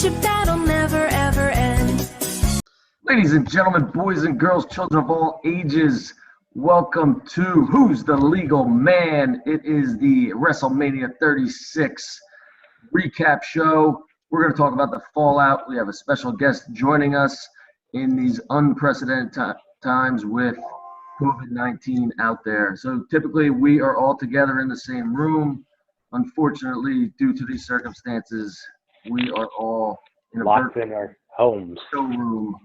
friendship that'll never ever end. Ladies and gentlemen, boys and girls, children of all ages, welcome to Who's the Legal Man? It is the WrestleMania 36 recap show. We're going to talk about the fallout. We have a special guest joining us in these unprecedented times with COVID-19 out there. So typically we are all together in the same room. Unfortunately, due to these circumstances, we are all in a locked in our homes showroom.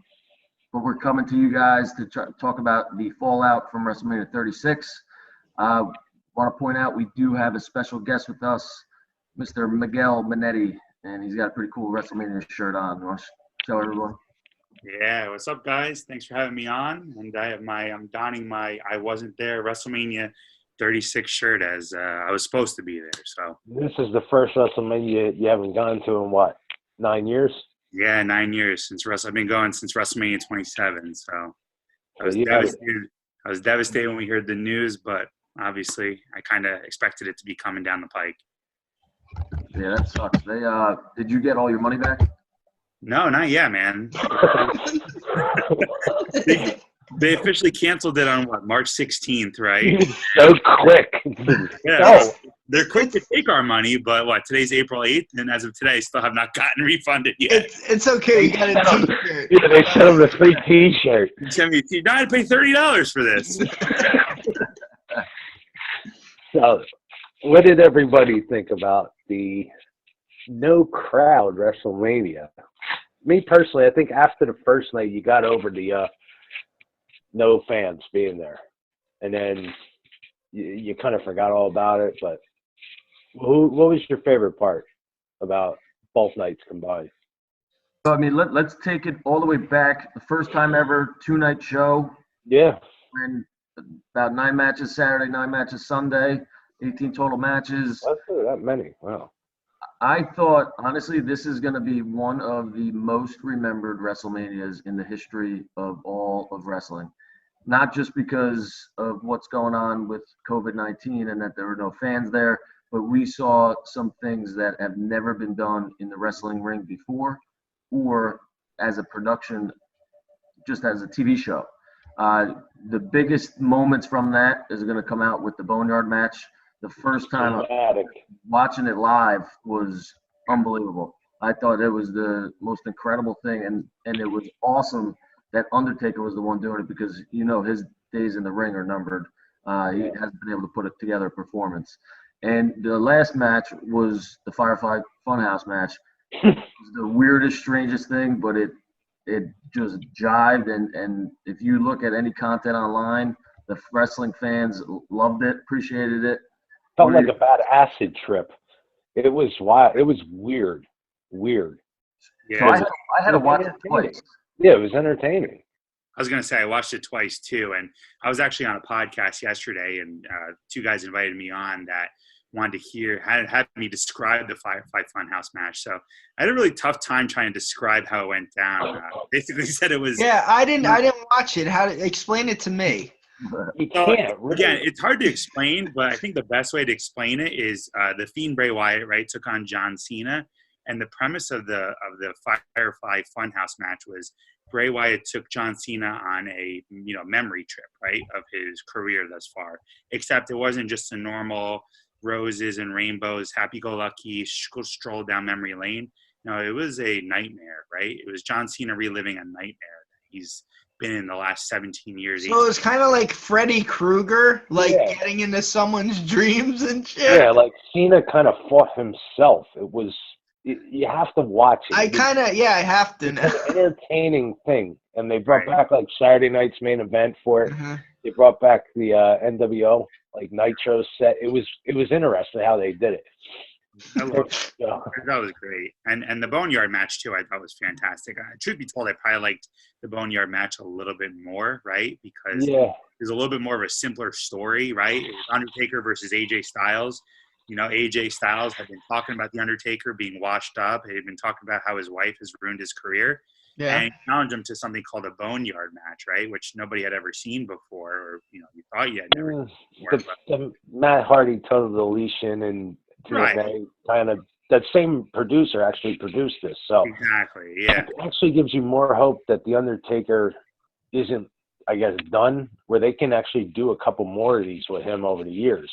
But we're coming to you guys to talk about the fallout from WrestleMania 36. Want to point out we do have a special guest with us, Mr. Miguel Minetti, and he's got a pretty cool WrestleMania shirt on. You want to show everyone? Yeah, what's up, guys? Thanks for having me on. And I'm donning my I wasn't there WrestleMania 36 shirt as I was supposed to be there. So this is the first WrestleMania you haven't gone to in what, 9 years? Yeah, 9 years since I've been going since WrestleMania 27. So I was devastated when we heard the news, but obviously I kind of expected it to be coming down the pike. Yeah, that sucks. Did you get all your money back? No, not yet, man. They officially canceled it on March 16th, right? So quick. Yeah, No. They're quick to take our money, but today's April 8th, and as of today, still have not gotten refunded yet. It's okay. You got a T-shirt. Yeah, they sent them the free T-shirt. You sent me now I had to pay $30 for this. So, what did everybody think about the no crowd WrestleMania? Me personally, I think after the first night, you got over the no fans being there, and then you kind of forgot all about it. But what was your favorite part about both nights combined? So, I mean, let's take it all the way back. The first time ever 2-night show. Yeah. And about 9 matches Saturday, 9 matches Sunday, 18 total matches. That's that many. Wow. I thought, honestly, this is going to be one of the most remembered WrestleManias in the history of all of wrestling. Not just because of what's going on with COVID-19 and that there were no fans there, but we saw some things that have never been done in the wrestling ring before or as a production, just as a TV show. The biggest moments from that is going to come out with the Boneyard match. The first time watching it live was unbelievable. I thought it was the most incredible thing, and it was awesome that Undertaker was the one doing it because, his days in the ring are numbered. He hasn't been able to put it together a performance. And the last match was the Firefly Funhouse match. It was the weirdest, strangest thing, but it just jived. And if you look at any content online, the wrestling fans loved it, appreciated it. Felt like a bad acid trip. It was wild. It was weird. Yeah, so I had to watch it twice. Yeah, it was entertaining. I was going to say I watched it twice too, and I was actually on a podcast yesterday, and 2 guys invited me on that wanted to had me describe the Firefly Funhouse match. So I had a really tough time trying to describe how it went down. Basically said it was. Yeah, I didn't watch it. Explain it to me? You can't. Really. Again, it's hard to explain, but I think the best way to explain it is the Fiend Bray Wyatt, right, took on John Cena, and the premise of the Firefly Funhouse match was Bray Wyatt took John Cena on a memory trip, right, of his career thus far. Except it wasn't just a normal roses and rainbows, happy-go-lucky stroll down memory lane. No, it was a nightmare, right? It was John Cena reliving a nightmare that he's been in the last 17 years. So it was kind of like Freddy Krueger, getting into someone's dreams and shit. Yeah, like Cena kind of fought himself. It was, you have to watch it. I have to. It's an entertaining thing. And they brought back like Saturday night's main event for it. Uh-huh. They brought back the NWO, like Nitro set. It was interesting how they did it. I love it. That was great. And the Boneyard match, too, I thought was fantastic. Truth be told, I probably liked the Boneyard match a little bit more, right? Because there's a little bit more of a simpler story, right? It was Undertaker versus AJ Styles. AJ Styles had been talking about The Undertaker being washed up. He had been talking about how his wife has ruined his career. Yeah. And he challenged him to something called a Boneyard match, right? Which nobody had ever seen before, or, you thought you had never seen before. The Matt Hardy total deletion and kind of that same producer actually produced this. So Exactly. Yeah. it actually gives you more hope that The Undertaker isn't, I guess, done, where they can actually do a couple more of these with him over the years.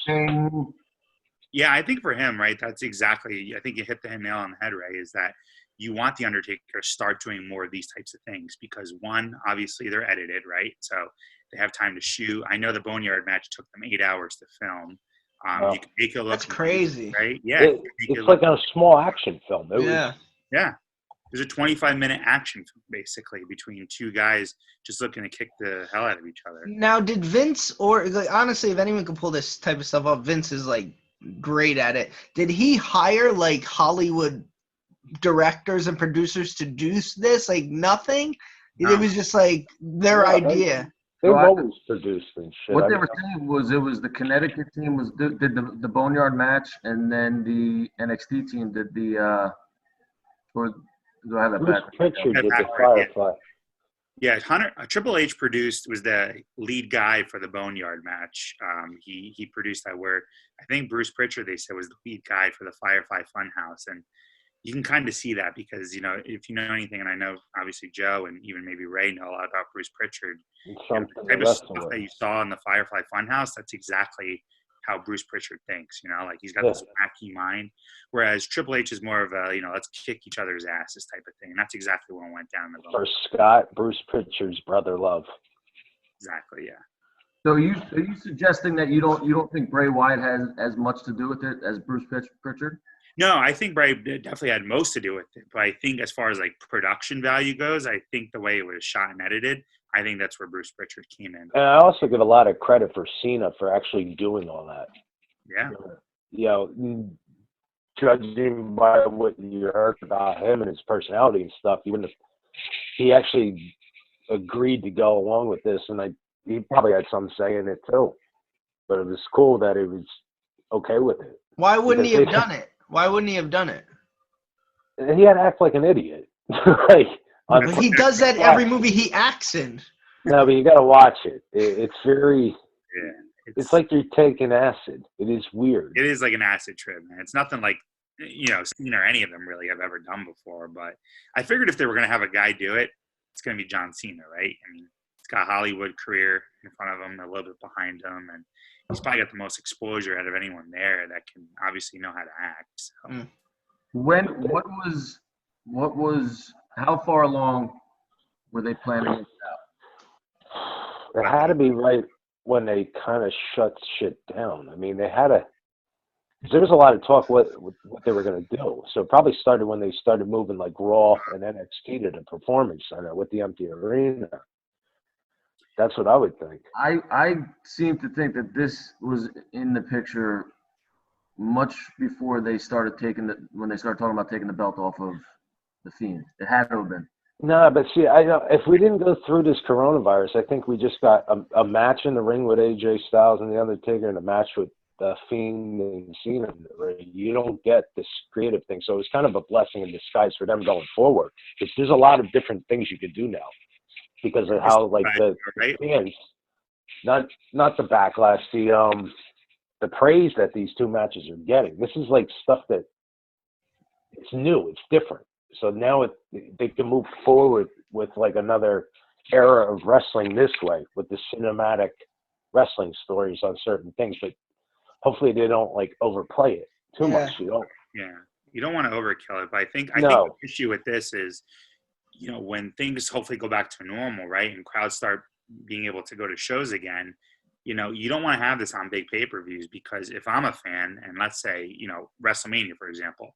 Yeah, I think for him, right, that's exactly, I think you hit the nail on the head, Ray, is that you want The Undertaker to start doing more of these types of things because, one, obviously they're edited, right? So they have time to shoot. I know the Boneyard match took them 8 hours to film. Wow. You can make it look That's crazy. right? Yeah. It's like a small action film. Yeah. Yeah. There's a 25-minute action film, basically, between two guys just looking to kick the hell out of each other. Now, did Vince, or like, honestly, if anyone can pull this type of stuff up, Vince is like great at it. Did he hire like Hollywood directors and producers to do this? Like nothing. No. It was just like their Yeah, idea. They've So always produced and shit. What I they mean, were saying was it was the Connecticut team did the Boneyard match, and then the NXT team did the or do I have that Bruce back? Pritchard did the Backward, yeah. Firefly. Yeah, Triple H was the lead guy for the Boneyard match. He produced that, where I think Bruce Pritchard, they said, was the lead guy for the Firefly Funhouse. And you can kind of see that because, if you know anything, and I know obviously Joe and even maybe Ray know a lot about Bruce Pritchard, And the something type the of rest stuff of that it. you saw in the Firefly Funhouse, that's exactly how Bruce Pritchard thinks, like he's got Yeah. this wacky mind, whereas Triple H is more of a, let's kick each other's asses type of thing. And that's exactly what went down in the For Scott, Bruce Pritchard's brother love. Exactly, yeah. So are you suggesting that you don't think Bray Wyatt has as much to do with it as Bruce Pritchard? No, I think Bray definitely had most to do with it. But I think as far as like production value goes, I think the way it was shot and edited, I think that's where Bruce Pritchard came in. And I also give a lot of credit for Cena for actually doing all that. Yeah. Judging by what you heard about him and his personality and stuff, he actually agreed to go along with this, and he probably had some say in it too. But it was cool that he was okay with it. Why wouldn't he have Because done it? Why wouldn't he have done it? he had to act like an idiot. Like, But he does that every movie he acts in. no, but you got to watch it. It's very. Yeah. It's like you're taking acid. It is weird. It is like an acid trip, man. It's nothing like, Cena or any of them really have ever done before. But I figured if they were going to have a guy do it, it's going to be John Cena, right? I mean, he's got a Hollywood career in front of him, a little bit behind him, and he's probably got the most exposure out of anyone there that can obviously know how to act. So. What was how far along were they planning this out? It had to be right when they kind of shut shit down. I mean, they had to. There was a lot of talk what they were going to do. So it probably started when they started moving like Raw and NXT to the Performance Center with the empty arena. That's what I would think. I seem to think that this was in the picture much before they started when they started talking about taking the belt off of the Fiend. It had to have been. No, but see, I know if we didn't go through this coronavirus, I think we just got a match in the ring with AJ Styles and the Undertaker, and a match with the Fiend and Cena. You don't get this creative thing, so it's kind of a blessing in disguise for them going forward. Because there's a lot of different things you could do now because of how like the fans, not the backlash, the praise that these two matches are getting. This is like stuff that it's new, it's different. So now they can move forward with like another era of wrestling this way with the cinematic wrestling stories on certain things, but hopefully they don't like overplay it too much. You don't want to overkill it, but I think the issue with this is, when things hopefully go back to normal, right, and crowds start being able to go to shows again, you don't want to have this on big pay-per-views, because if I'm a fan, and let's say, WrestleMania, for example,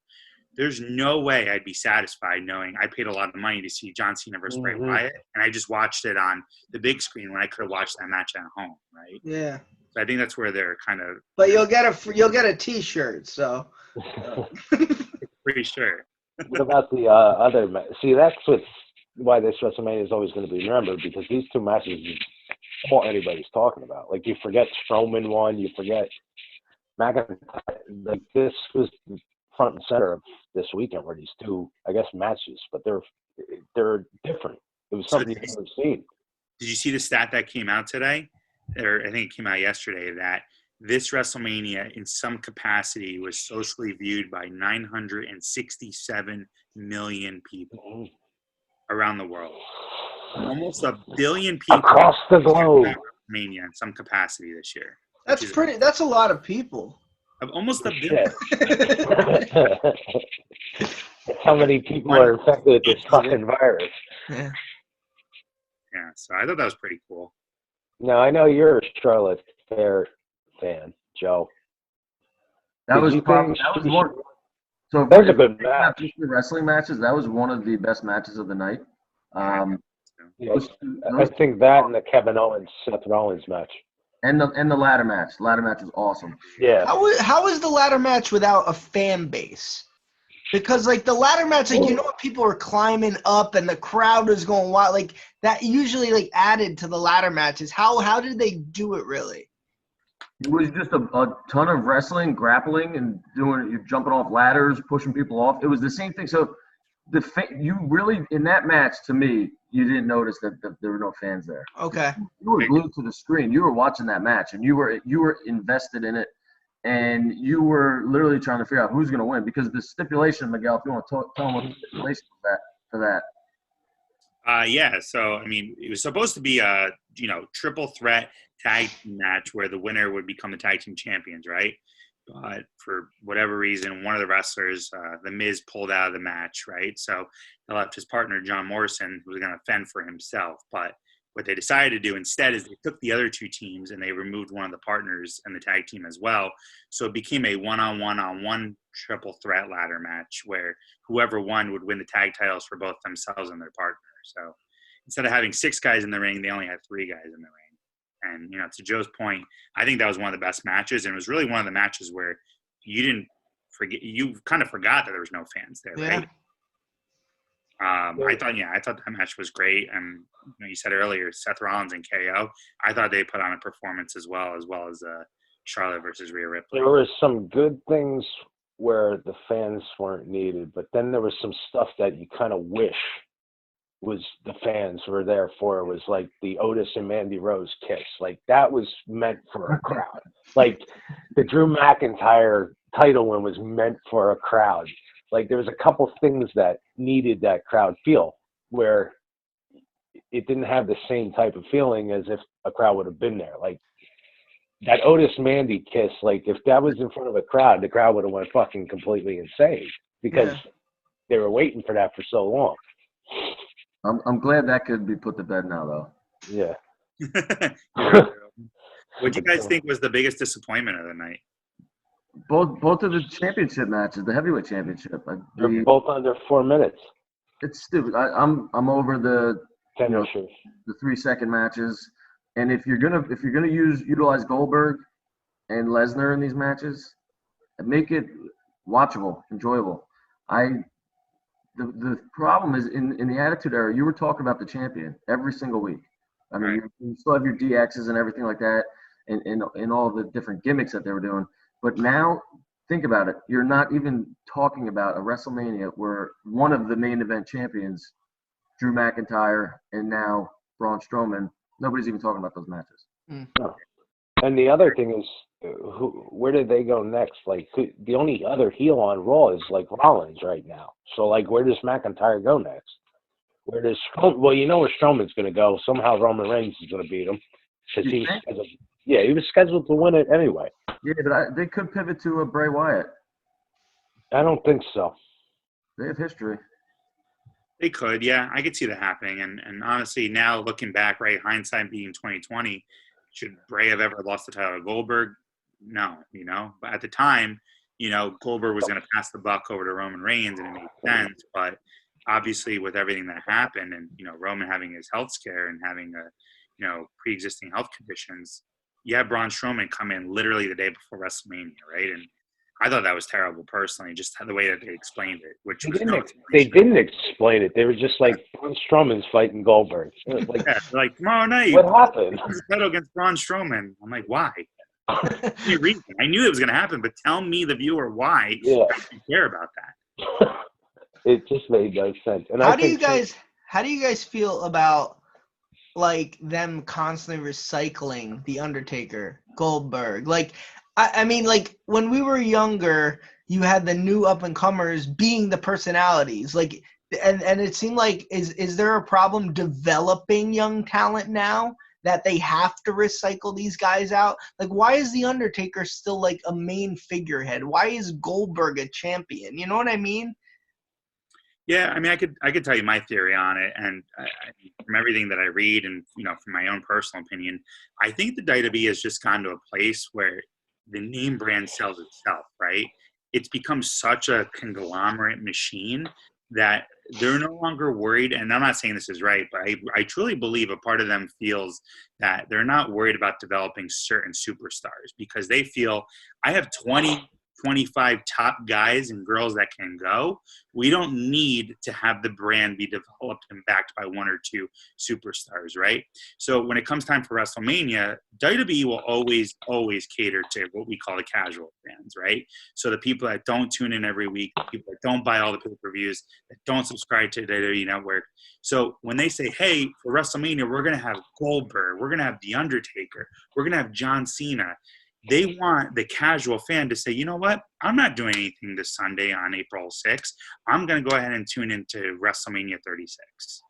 there's no way I'd be satisfied knowing I paid a lot of money to see John Cena versus Bray Wyatt, and I just watched it on the big screen when I could have watched that match at home, right? Yeah. So I think that's where they're kind of. But you'll get a T-shirt, so. Pretty sure. What about the other match? See, that's why this WrestleMania is always going to be remembered, because these two matches is all anybody's talking about. Like, you forget Strowman won, you forget McIntyre. Like, this was front and center of this weekend were these two, I guess, matches, but they're different. It was something you've never seen. Did you see the stat that came out today? Or I think it came out yesterday that this WrestleMania in some capacity was socially viewed by 967 million people around the world. Almost a billion people Across the globe. WrestleMania in some capacity this year. That's a lot of people. Almost a billion. How many people are infected with this fucking virus? Yeah. Yeah, so I thought that was pretty cool. Now, I know you're a Charlotte Fair fan, Joe. That was you probably think that was she one. So That was a if good we're not match. just the wrestling matches, that was one of the best matches of the night. Yeah, Those I think that and the Kevin Owens Seth Rollins match. and the ladder match. The ladder match was awesome. Yeah. How is the ladder match without a fan base? Because like the ladder match, like you know what, people are climbing up and the crowd is going wild. Like that usually like added to the ladder matches. How did they do it really? It was just a ton of wrestling, grappling, and you're jumping off ladders, pushing people off. It was the same thing. So you really in that match, to me, you didn't notice that there were no fans there. Okay. You were glued to the screen. You were watching that match, and you were invested in it, and you were literally trying to figure out who's going to win because the stipulation, Miguel, if you want to tell them what the stipulation was for that. Yeah, so I mean, it was supposed to be a triple threat tag team match where the winner would become the tag team champions, right? But for whatever reason, one of the wrestlers, The Miz, pulled out of the match, right? So they left his partner John Morrison, who was going to fend for himself. But what they decided to do instead is they took the other two teams and they removed one of the partners in the tag team as well. So it became a one-on-one triple threat ladder match where whoever won would win the tag titles for both themselves and their partner. So instead of having 6 guys in the ring, they only had 3 guys in the ring. And, to Joe's point, I think that was one of the best matches. And it was really one of the matches where you kind of forgot that there was no fans there, right? I thought that match was great. And you said earlier, Seth Rollins and KO, I thought they put on a performance as well as Charlotte versus Rhea Ripley. There were some good things where the fans weren't needed, but then there was some stuff that you kind of wish was the fans were there for. It was like the Otis and Mandy Rose kiss. Like that was meant for a crowd. Like the Drew McIntyre title win was meant for a crowd. Like there was a couple things that needed that crowd feel where it didn't have the same type of feeling as if a crowd would have been there. Like that Otis Mandy kiss, like if that was in front of a crowd, the crowd would have went fucking completely insane because they were waiting for that for so long. I'm glad that could be put to bed now, though. Yeah. What do you guys think was the biggest disappointment of the night? Both of the championship matches, the heavyweight championship. They're both under 4 minutes. It's stupid. I'm over the Finishers. the 3-second matches, and if you're gonna utilize Goldberg and Lesnar in these matches, make it watchable, enjoyable. The problem is in the Attitude Era, you were talking about the champion every single week. I mean, you still have your DXs and everything like that, and all the different gimmicks that they were doing. But now, think about it. You're not even talking about a WrestleMania where one of the main event champions, Drew McIntyre, and now Braun Strowman, nobody's even talking about those matches. No. And the other thing is, where did they go next? Like, the only other heel on Raw is like Rollins right now. So, like, where does McIntyre go next? Where does where Strowman's going to go? Somehow Roman Reigns is going to beat him because he was scheduled to win it anyway. Yeah, but they could pivot to a Bray Wyatt. I don't think so. They have history. They could, yeah. I could see that happening. And honestly, now looking back, right, hindsight being 2020, should Bray have ever lost the title to Goldberg? No, But at the time, Goldberg was going to pass the buck over to Roman Reigns, and it made sense. But obviously, with everything that happened, and Roman having his health scare and having pre-existing health conditions, you had Braun Strowman come in literally the day before WrestleMania, right? And I thought that was terrible personally, just the way that they explained it. They didn't explain it. They were just like, Braun Strowman's fighting Goldberg. Like, like tomorrow night, what happened? Title against Braun Strowman. I'm like, why? Any reason? I knew it was going to happen, but tell me, the viewer, why I should care about that. It just made no sense. And how do you guys feel about like them constantly recycling the Undertaker Goldberg. Like, I mean, like when we were younger, you had the new up and comers being the personalities. Like, and it seemed like is there a problem developing young talent now that they have to recycle these guys out? Like, why is the Undertaker still like a main figurehead? Why is Goldberg a champion? You know what I mean? Yeah, I mean, I could tell you my theory on it, and from everything that I read, and from my own personal opinion, I think the WWE has just gone to a place where the name brand sells itself, right? It's become such a conglomerate machine that they're no longer worried. And I'm not saying this is right, but I truly believe a part of them feels that they're not worried about developing certain superstars because they feel I have 20, 25 top guys and girls that can go. We don't need to have the brand be developed and backed by one or two superstars, right? So when it comes time for WrestleMania, WWE will always cater to what we call the casual fans, right? So the people that don't tune in every week, the people that don't buy all the pay-per-views, that don't subscribe to the WWE Network. So when they say, hey, for WrestleMania, we're going to have Goldberg, we're going to have The Undertaker, we're going to have John Cena, they want the casual fan to say, you know what? I'm not doing anything this Sunday on April 6th. I'm going to go ahead and tune into WrestleMania 36.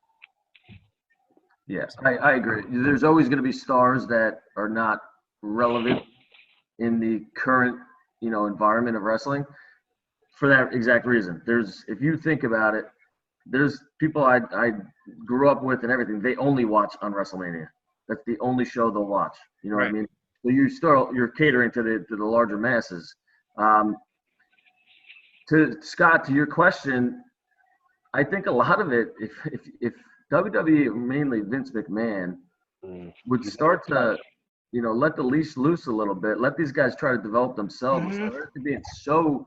Yes, I agree. There's always going to be stars that are not relevant in the current, environment of wrestling for that exact reason. If you think about it, there's people I grew up with and everything. They only watch on WrestleMania. That's the only show they'll watch. You know what I mean? So you're catering to the larger masses. To Scott, to your question, I think a lot of it, if WWE, mainly Vince McMahon, would start to, let the leash loose a little bit, let these guys try to develop themselves instead of being so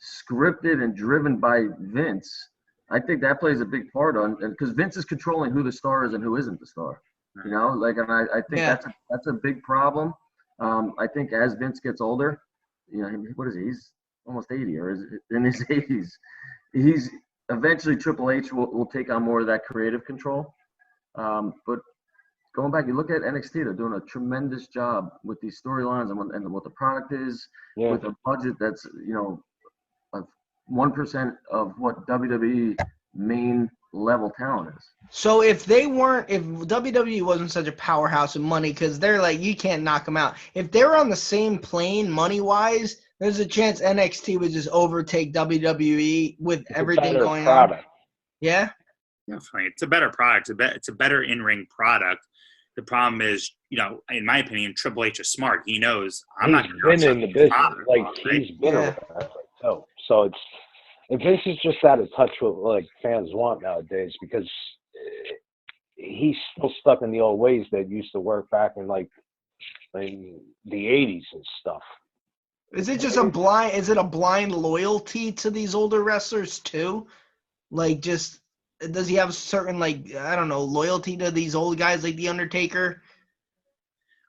scripted and driven by Vince. I think that plays a big part on, because Vince is controlling who the star is and who isn't the star. And I think that's a big problem. I think as Vince gets older, what is he? He's almost 80, or is it in his 80s? He's eventually Triple H will take on more of that creative control. But going back, you look at NXT; they're doing a tremendous job with these storylines and what the product is, with a budget that's 1% of what WWE main level talent is. So if WWE wasn't such a powerhouse of money, because they're like, you can't knock them out. If they were on the same plane money-wise, there's a chance NXT would just overtake WWE with everything going on. Yeah? Definitely. It's a better product. It's a better in-ring product. The problem is, in my opinion, Triple H is smart. He knows I'm not going to been in the business. He's been around. So Vince is just out of touch with what fans want nowadays because he's still stuck in the old ways that used to work back in in the 80s and stuff. Is it just a blind loyalty to these older wrestlers too? Does he have a certain loyalty to these old guys like The Undertaker?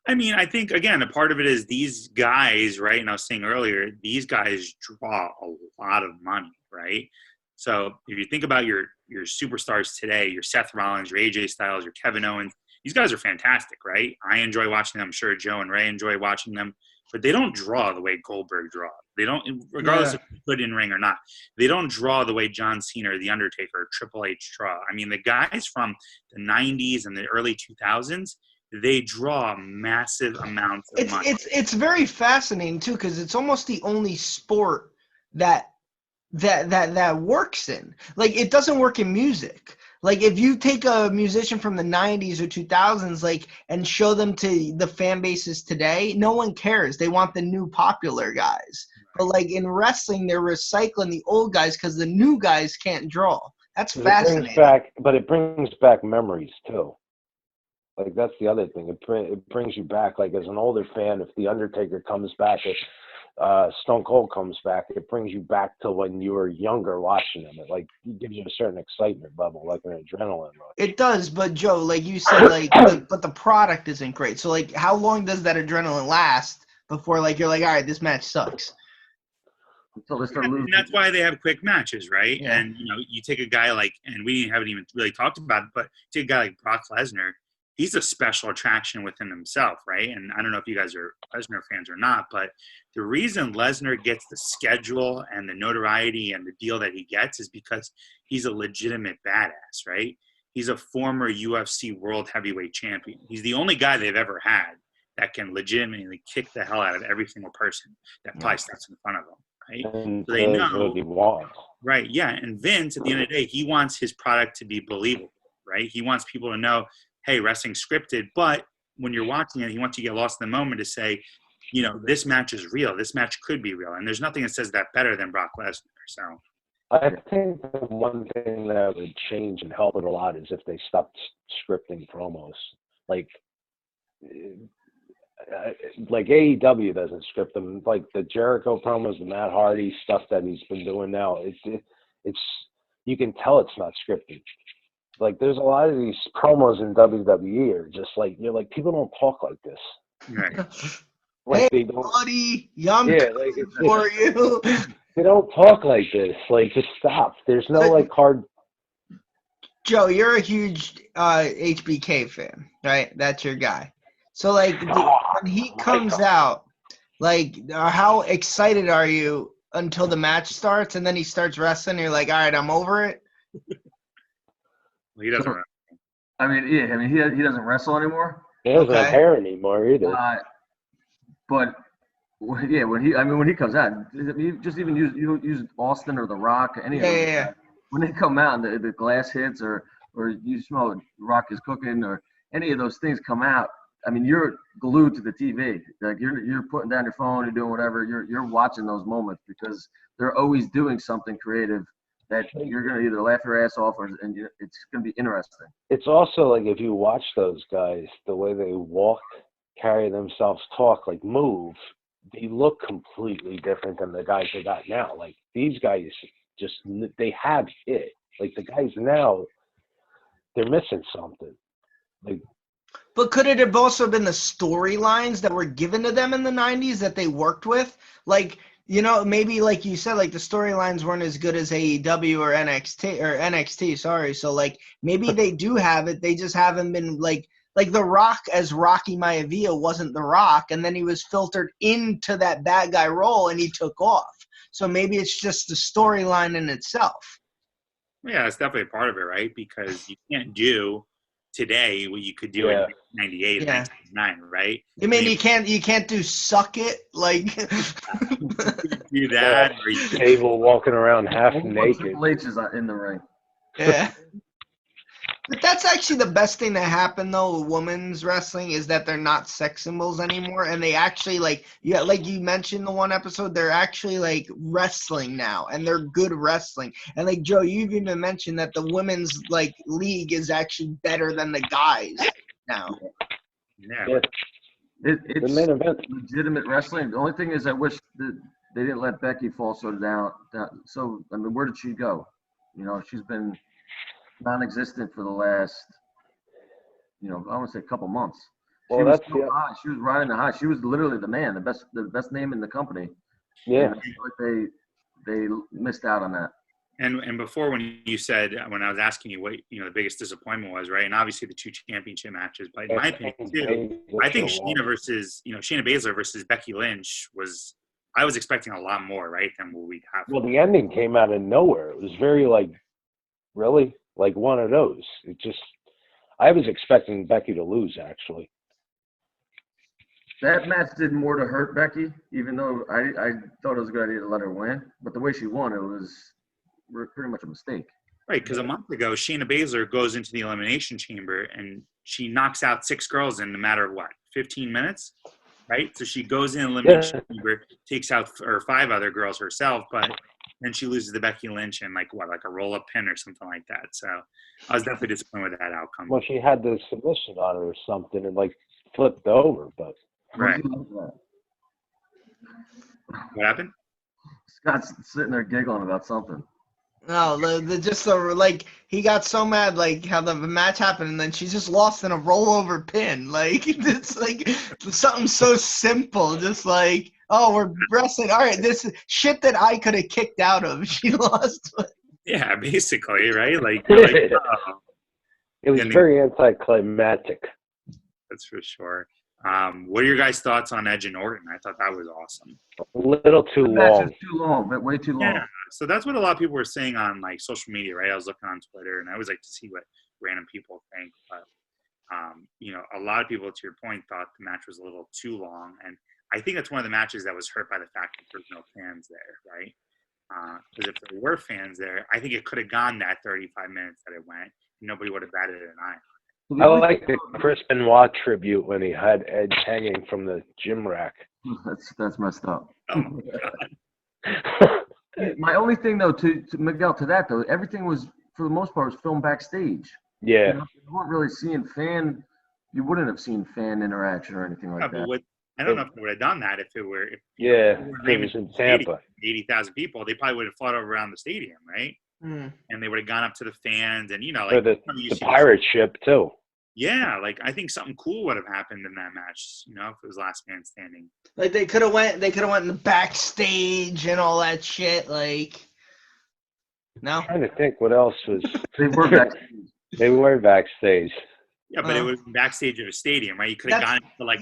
I mean, I think, again, a part of it is these guys, right? And I was saying earlier, these guys draw a lot of money, right? So if you think about your superstars today, your Seth Rollins, your AJ Styles, your Kevin Owens, these guys are fantastic, right? I enjoy watching them. I'm sure Joe and Ray enjoy watching them. But they don't draw the way Goldberg draws. They don't, regardless if you put in ring or not, they don't draw the way John Cena or The Undertaker or Triple H draw. I mean, the guys from the 90s and the early 2000s, they draw massive amounts of money. It's very fascinating too, because it's almost the only sport that works in. It doesn't work in music. If you take a musician from the 90s or 2000s, and show them to the fan bases today, no one cares. They want the new popular guys. But in wrestling, they're recycling the old guys because the new guys can't draw. That's fascinating. It brings back memories too. That's the other thing. It brings you back. As an older fan, if The Undertaker comes back, if Stone Cold comes back, it brings you back to when you were younger watching them. It gives you a certain excitement level, an adrenaline rush. It does, but Joe, like you said, but the product isn't great. So how long does that adrenaline last before you're all right, this match sucks? Until they start losing. And that's why they have quick matches, right? Yeah. And you take a guy and we haven't even really talked about it, but take a guy like Brock Lesnar. he's a special attraction within himself, right? And I don't know if you guys are Lesnar fans or not, but the reason Lesnar gets the schedule and the notoriety and the deal that he gets is because he's a legitimate badass, right? He's a former UFC World Heavyweight Champion. He's the only guy they've ever had that can legitimately kick the hell out of every single person that probably steps in front of him, right? And So they know what he wants. Right, yeah. And Vince, at the end of the day, he wants his product to be believable, right? He wants people to know, hey, wrestling's scripted, but when you're watching it, he wants you to get lost in the moment to say, you know, this match is real. This match could be real. And there's nothing that says that better than Brock Lesnar. So I think the one thing that would change and help it a lot is if they stopped scripting promos. Like AEW doesn't script them. Like the Jericho promos, the Matt Hardy stuff that he's been doing now, it's you can tell it's not scripted. Like there's a lot of these promos in WWE are just like, you're like, people don't talk like this. right. Like hey, they don't. buddy, Like it's for you. they don't talk like this. Like just stop. There's no like hard. Joe, you're a huge HBK fan, right? That's your guy. So, like, when he comes out, like, how excited are you until the match starts, and then he starts wrestling, and you're like, all right, I'm over it? Well, he doesn't wrestle. I mean, he doesn't wrestle anymore. He doesn't have Okay. hair anymore either. But when he comes out, you just even use Austin or The Rock, any of those. Yeah. When they come out and the glass hits or you smell Rock is cooking or any of those things come out, I mean, you're glued to the TV. Like you're putting down your phone, you're doing whatever. You're watching those moments because they're always doing something creative that you're gonna either laugh your ass off and it's gonna be interesting. It's also like if you watch those guys, the way they walk, carry themselves, talk, like move, they look completely different than the guys they got now. Like these guys just, they have it. Like the guys now, they're missing something. Like, But could it have also been the storylines that were given to them in the 90s that they worked with? Like, you know, maybe like you said, like the storylines weren't as good as AEW or NXT, sorry. So like maybe they do have it. They just haven't been like The Rock as Rocky Maivia wasn't The Rock, and then he was filtered into that bad guy role and he took off. So maybe it's just the storyline in itself. Yeah, that's definitely a part of it, right? Because you can't do today what you could do in 98, Yeah. 99, right? You mean you can't do suck it like do that or you Cable walking around half naked. Triple H is in the ring. Yeah. But that's actually the best thing that happened though with women's wrestling is that they're not sex symbols anymore, and they actually like you mentioned the one episode, they're actually like wrestling now, and they're good wrestling. And like Joe, you've even mentioned that the women's like league is actually better than the guys now. Yeah. It's The main event. legitimate wrestling. The only thing is I wish that they didn't let Becky fall so down. So I mean, where did she go? You know, she's been non-existent for the last, I want to say a couple months. She Well, was that's so high. She was riding the high. She was literally the man, the best name in the company. yeah. And I feel like they missed out on that. And before when I was asking you what the biggest disappointment was, right? And obviously the two championship matches, but in my opinion too, I think Shayna Baszler versus Becky Lynch I was expecting a lot more, right, than what we got. Well, the ending came out of nowhere. It was very like, really? Like one of those. I was expecting Becky to lose, actually. That match did more to hurt Becky, even though I thought it was a good idea to let her win. But the way she won, it was pretty much a mistake. Right, because a month ago, Shayna Baszler goes into the Elimination Chamber and she knocks out 6 girls in a matter of 15 minutes, right? So she goes in the Elimination Chamber, takes out 5 other girls herself, but then she loses to Becky Lynch in like a roll-up pin or something like that. So I was definitely disappointed with that outcome. Well, she had the submission on her or something and like flipped over, but Right. What happened? Scott's sitting there giggling about something. No, he got so mad like how the match happened, and then she just lost in a rollover pin. Like it's like something so simple, just like, oh, we're wrestling. All right, this shit that I could have kicked out of, she lost. Yeah, basically, right? Like, you're like, oh. it was very anticlimactic. That's for sure. What are your guys' thoughts on Edge and Orton? I thought that was awesome. A little too The match long. is too long, but way too Yeah, long. so that's what a lot of people were saying on like social media, right? I was looking on Twitter, and I always like to see what random people think. But a lot of people, to your point, thought the match was a little too long, and I think that's one of the matches that was hurt by the fact that there's no fans there, right? Because if there were fans there, I think it could have gone that 35 minutes that it went. Nobody would have batted an eye. I like the Chris Benoit tribute when he had Edge hanging from the gym rack. That's messed up. Oh my God. My only thing though, to Miguel, to that though, everything was for the most part was filmed backstage. Yeah. You weren't really seeing you wouldn't have seen fan interaction or anything like that. I don't know if they would have done that if it was in Tampa. 80,000 people. They probably would have fought over around the stadium, right? Mm. And they would have gone up to the fans and Or the pirate ship too. Yeah, like I think something cool would have happened in that match, if it was last man standing. Like they could have went in the backstage and all that shit. Like, no. I'm trying to think what else was. They were backstage. They were backstage. Yeah, but it was backstage of a stadium, right? You could have gone to like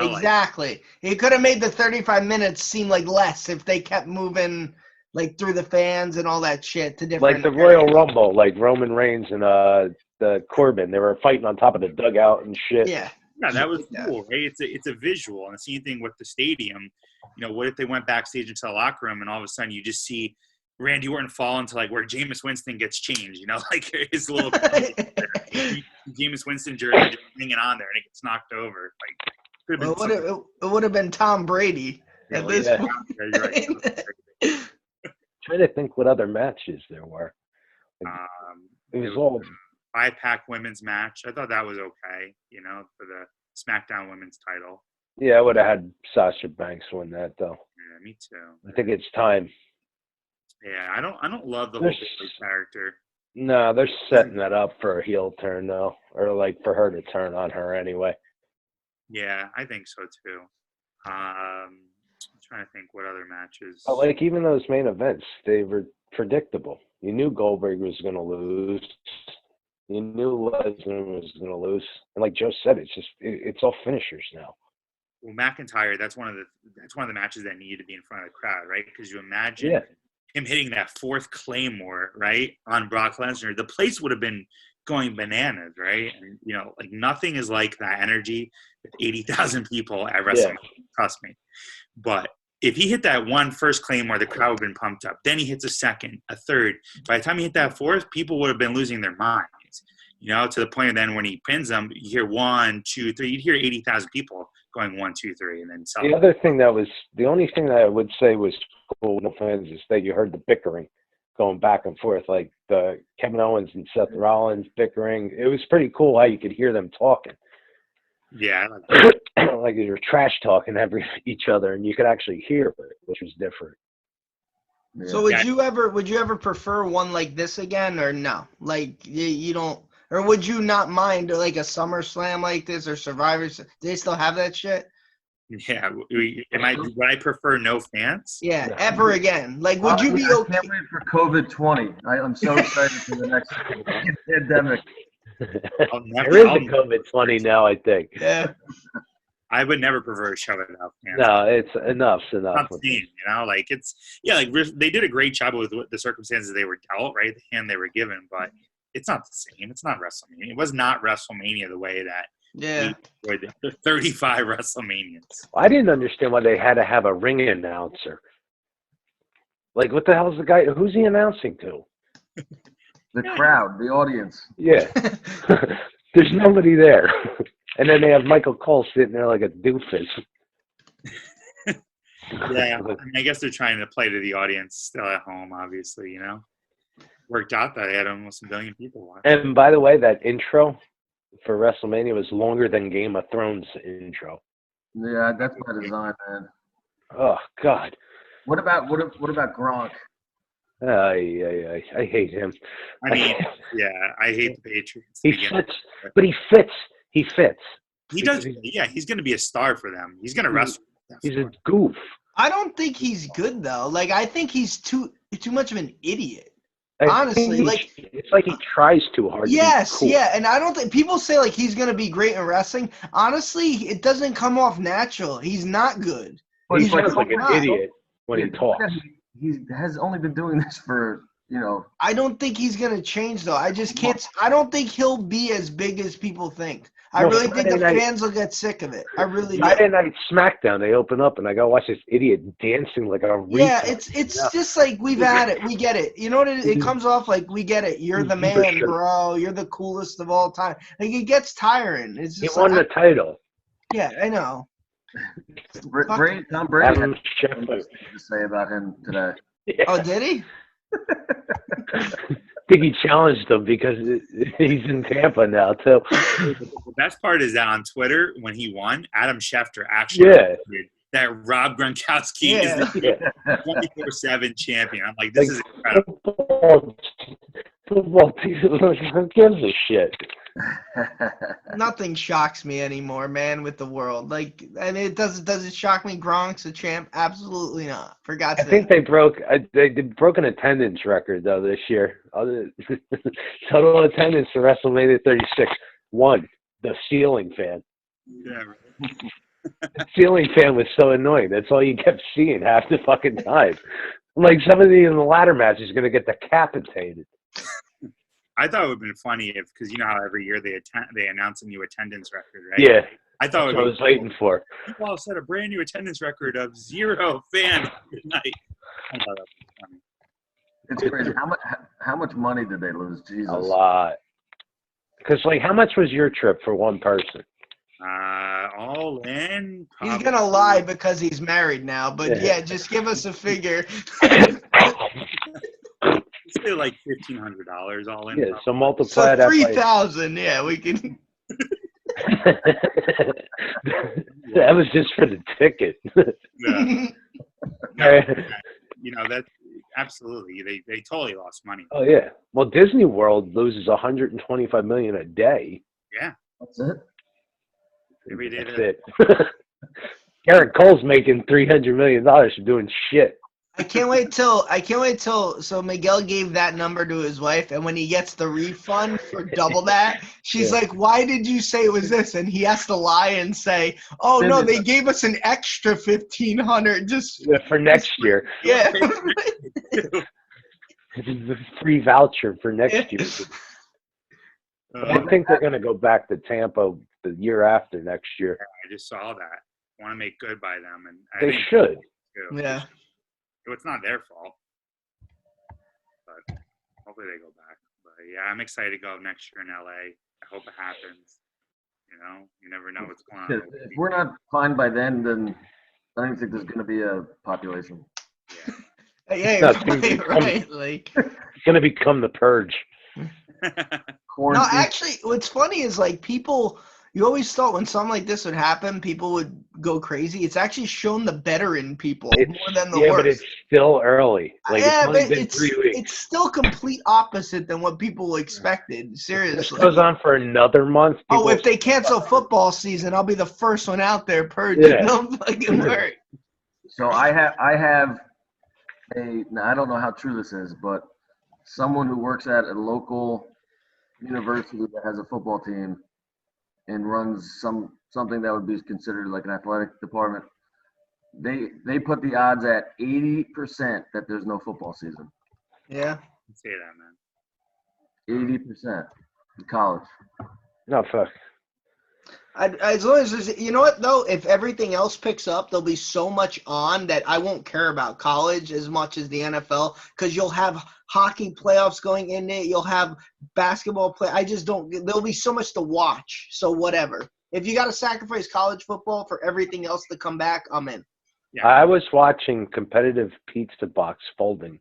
exactly. It could have made the 35 minutes seem like less if they kept moving like through the fans and all that shit to different. Like the Royal Rumble, like Roman Reigns and the Corbin, they were fighting on top of the dugout and shit. Yeah. Yeah, that was cool, right? It's a visual, and the same thing with the stadium. What if they went backstage into the locker room and all of a sudden you just see Randy Orton fall into like where Jameis Winston gets changed, like his little Jameis Winston jersey just hanging on there and it gets knocked over. Like it would have been Tom Brady at this point. Yeah, you're right. Trying to think what other matches there were. It was all 5-pack women's match. I thought that was okay, for the SmackDown women's title. Yeah, I would have had Sasha Banks win that though. Yeah, me too. I think it's time. Yeah, I don't love the whole Bayley character. No, they're setting that up for a heel turn though, or like for her to turn on her anyway. Yeah, I think so too. I'm trying to think what other matches. But like even those main events, they were predictable. You knew Goldberg was going to lose. You knew Lesnar was going to lose, and like Joe said, it's all finishers now. Well, McIntyre, that's one of the matches that needed to be in front of the crowd, right? Because you imagine him hitting that fourth Claymore, right, on Brock Lesnar, the place would have been going bananas, right? And like nothing is like that energy with 80,000 people at WrestleMania. Trust me. But if he hit that first Claymore, the crowd would have been pumped up. Then he hits a second, a third. By the time he hit that fourth, people would have been losing their minds. To the point of then when he pins them, you hear 1, 2, 3. You'd hear 80,000 people going 1, 2, 3, and then some. The only thing that I would say was cool with the fans is that you heard the bickering going back and forth, like the Kevin Owens and Seth Rollins bickering. It was pretty cool how you could hear them talking. Yeah, like they were trash talking each other, and you could actually hear it, which was different. Yeah. So would you ever prefer one like this again, or no? Like you don't, or would you not mind like a SummerSlam like this or Survivor? Do they still have that shit? Yeah. Would I prefer no fans? Yeah, ever again? Like, would you be okay? I can't wait for COVID-20. I'm so excited for the next pandemic. There is a COVID-20 now, I think. Yeah. I would never prefer a show without fans. No, it's enough's enough. Not seen, like they did a great job with the circumstances they were dealt, right? The hand they were given, but it's not the same. It's not WrestleMania. It was not WrestleMania the way that we enjoyed the 35 WrestleManias. I didn't understand why they had to have a ring announcer. Like, what the hell's the guy? Who's he announcing to? The crowd, the audience. Yeah. There's nobody there. And then they have Michael Cole sitting there like a doofus. Yeah, I guess they're trying to play to the audience still at home, obviously, Worked out that they had almost 1 billion people watching. And by the way, that intro for WrestleMania was longer than Game of Thrones intro. Yeah, that's by design, man. Oh, God. What about Gronk? I hate him. I mean, I hate the Patriots. He fits, but he fits. He fits. He does. Yeah, he's going to be a star for them. He's going to wrestle. He's a goof. I don't think he's good though. Like I think he's too much of an idiot. I Honestly, think like, it's like he tries too hard yes, to be cool. yeah, and I don't think people say like he's gonna be great in wrestling. Honestly, it doesn't come off natural. He's not good. But He He's sounds just like an not. idiot when he Yeah, talks. he has only been doing this for, I don't think he's gonna change though. I just can't. I don't think he'll be as big as people think. I Well, really think the Friday night- fans will get sick of it. I really do. Friday Night SmackDown, they open up, and I go watch this idiot dancing like a Yeah, retard. it's just like we've had it. We get it. You know what it comes off like? We get it. You're the man, bro. You're the coolest of all time. Like it gets tiring. It's He just won like, the title. yeah, I know. Tom Brady had Adam something Scheffler. to say about him today. Oh, did he? I think he challenged him because he's in Tampa now, too. The best part is that on Twitter, when he won, Adam Schefter actually Yeah. tweeted that Rob Gronkowski Yeah. is the 24/7 champion. I'm like, this is incredible. Football team, who gives a shit? Nothing shocks me anymore, man, with the world. Like, and it does it shock me? Gronk's a champ? Absolutely not. For God's I sake. think they broke an attendance record though this year. Total attendance for WrestleMania 36. One, the ceiling fan. Yeah, right. The ceiling fan was so annoying. That's all you kept seeing half the fucking time. Like somebody in the ladder match is gonna get decapitated. I thought it would have been funny because you know how every year they announce a new attendance record, right? Yeah, I thought that's it what I would was waiting for. You all set a brand new attendance record of 0 fans tonight. I thought that was funny. It's crazy. How much money did they lose? Jesus. A lot. Because like, how much was your trip for one person? All in. He's Probably, gonna lie because he's married now, but yeah, just give us a figure. Say like $1,500 all in. Yeah, so So multiply that 3,000, yeah, we can. That was just for the ticket. Yeah. No, you know that absolutely. They totally lost money. Oh yeah. Well, Disney World loses $125 million a day. Yeah, That's it. every day. That's it. Garrett Cole's making $300 million for doing shit. I can't wait till so Miguel gave that number to his wife, and when he gets the refund for double that, she's Yeah. like, "Why did you say it was this?" And he has to lie and say, "Oh no, they gave us an extra 1,500 just For next year. yeah." It's a free voucher for next year. I think they're going to go back to Tampa the year after next year. I just saw that. Want to make good by them, and I They think should. too. Yeah. It's not their fault, but hopefully they go back. But yeah, I'm excited to go next year in LA. I hope it happens. You know, you never know what's going on. If we're not fine by then I don't think there's going to be a population. Yeah, No, right. Like, It's going to become the purge. no, Quarantine. actually, what's funny is like people. You always thought when something like this would happen, people would go crazy. It's actually shown the better in people more than the worst. But it's still early. Like, yeah, it's only but been 3 weeks. it's still complete opposite than what people expected. Seriously. It goes on for another month. Oh, People- if they cancel football season, I'll be the first one out there purging. Yeah. Don't fucking worry. So I have now I don't know how true this is, but someone who works at a local university that has a football team and runs something that would be considered like an athletic department. They put the odds at 80% that there's no football season. Yeah. Say that, man. 80% in college. No, fuck. As long as there's, you know what though, if everything else picks up, there'll be so much on that I won't care about college as much as the NFL because you'll have hockey playoffs going in it. You'll have basketball play. I just don't. There'll be so much to watch. So whatever. If you got to sacrifice college football for everything else to come back, I'm in. Yeah. I was watching competitive pizza box folding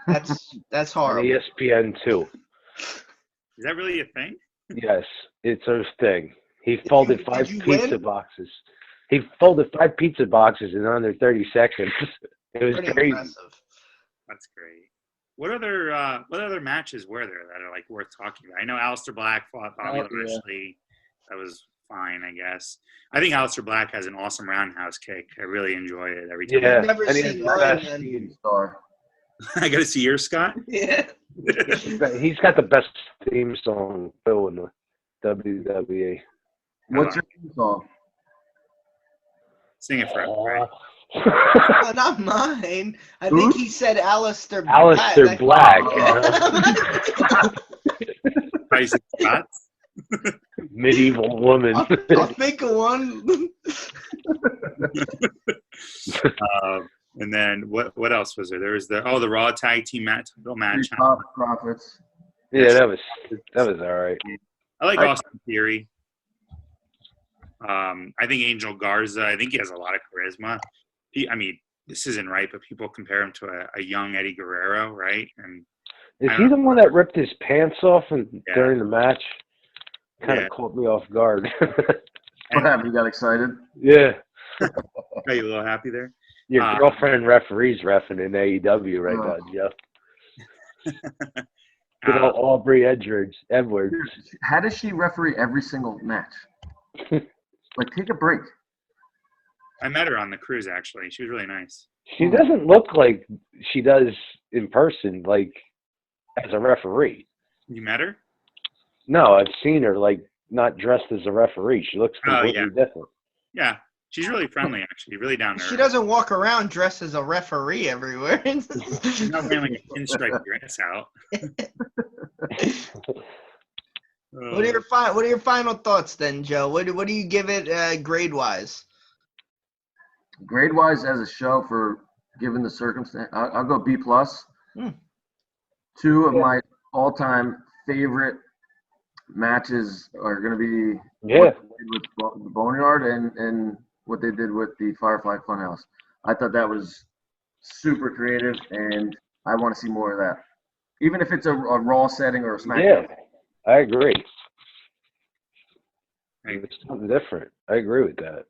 That's on horrible. ESPN 2. Is that really a thing? Yes, it's a thing. He folded Did 5 you pizza win? boxes. He folded 5 pizza boxes in under 30 seconds. It was Pretty crazy. impressive. That's great. What other matches were there that are like worth talking about? I know Aleister Black fought Bobby Oh, yeah. Lashley. That was fine, I guess. I think Aleister Black has an awesome roundhouse kick. I really enjoy it every time. Yeah, Never and he seen has the mine, best man. speed. Star. I got to see yours, Scott. Yeah. He's got the best theme song, Phil, in the WWE. What's your theme song? Sing it for him. Right? Oh, not mine. I think he said Alistair Black. Alistair Black. Price of Scots. Medieval woman. I'll think of one. And then what else was there? There was the Raw Tag Team title match. Top Profits. Yeah, that was all right. I like Austin Theory. I think Angel Garza. I think he has a lot of charisma. This isn't right, but people compare him to a young Eddie Guerrero, right? And Is he the one that ripped his pants off during the match? Kind of Yeah. caught me off guard. What happened? You got excited? Yeah. Are you a little happy there? Your girlfriend referee's reffing in AEW right now, Jeff. Good old Aubrey Edwards. How does she referee every single match? Like, take a break. I met her on the cruise, actually. She was really nice. She doesn't look like she does in person, like, as a referee. You met her? No, I've seen her, like, not dressed as a referee. She looks completely different. Yeah. She's really friendly, actually. Really down there. She doesn't walk around dressed as a referee everywhere. She's not wearing like a pinstripe dress out. What are your final thoughts then, Joe? What do you give it grade wise? Grade wise, as a show, for given the circumstance, I'll go B plus. Two of my all time favorite matches are going to be what they did with the Boneyard and what they did with the Firefly Funhouse. I thought that was super creative, and I want to see more of that. Even if it's a Raw setting or a SmackDown. Yeah, I agree. It's something different. I agree with that.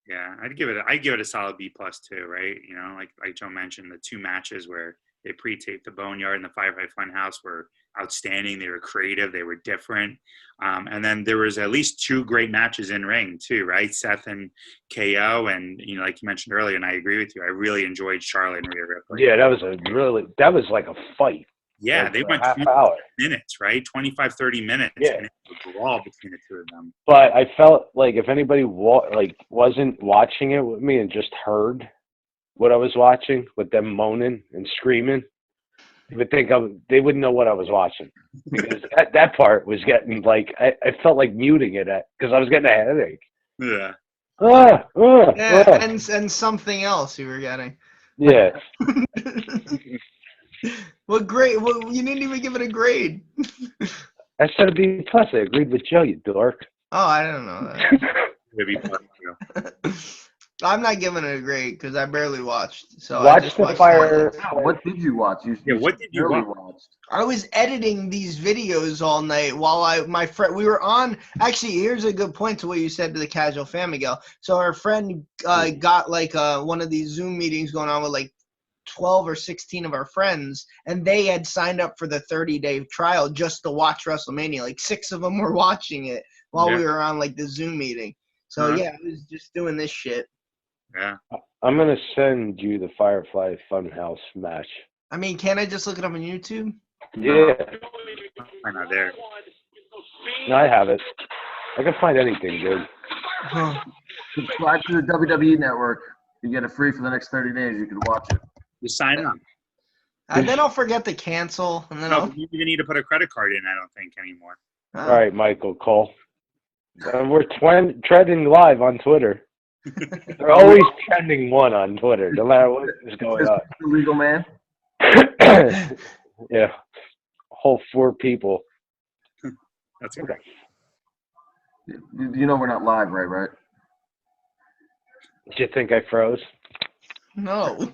Yeah, I'd give it a solid B plus too, right? You know, like Joe mentioned, the two matches where they pre-taped the Boneyard and the Firefly Funhouse were outstanding. They were creative. They were different. And then there was at least two great matches in ring too, right? Seth and KO, and like you mentioned earlier, and I agree with you. I really enjoyed Charlotte and Rhea Ripley. Yeah, that was like a fight. Yeah, like they went half 25 hour minutes, right? 25, 30 minutes. Yeah. And it was a brawl between the two of them. But I felt like if anybody wasn't watching it with me and just heard what I was watching with them moaning and screaming, they would think they wouldn't know what I was watching, because that part was getting like I felt like muting it because I was getting a headache. Yeah. And something else you were getting. Yeah. What grade? Well, you didn't even give it a grade. I said a B plus. I agreed with Joe, you dork. Oh, I don't know Maybe plus two. that. I'm not giving it a grade because I barely watched. So Watch I just the watched fire. What did you watch? What did you watch? Watched. I was editing these videos all night while we were on. Actually, here's a good point to what you said to the casual fan, Miguel. So our friend got like one of these Zoom meetings going on with like 12 or 16 of our friends, and they had signed up for the 30-day trial just to watch WrestleMania. Like 6 of them were watching it while we were on like the Zoom meeting. So I was just doing this shit. Yeah. I'm gonna send you the Firefly Funhouse match. I mean, can't I just look it up on YouTube? Yeah. I'm not there. No, I have it. I can find anything good. Subscribe to the WWE Network. You get it free for the next 30 days. You can watch it. Just sign up. And then I'll forget to cancel, and then You even need to put a credit card in, I don't think, anymore. All right, Michael Cole. We're trending live on Twitter. They're always trending one on Twitter, no matter what is going on. The legal man. Yeah, whole 4 people. That's okay. You know we're not live, right? Did you think I froze? No.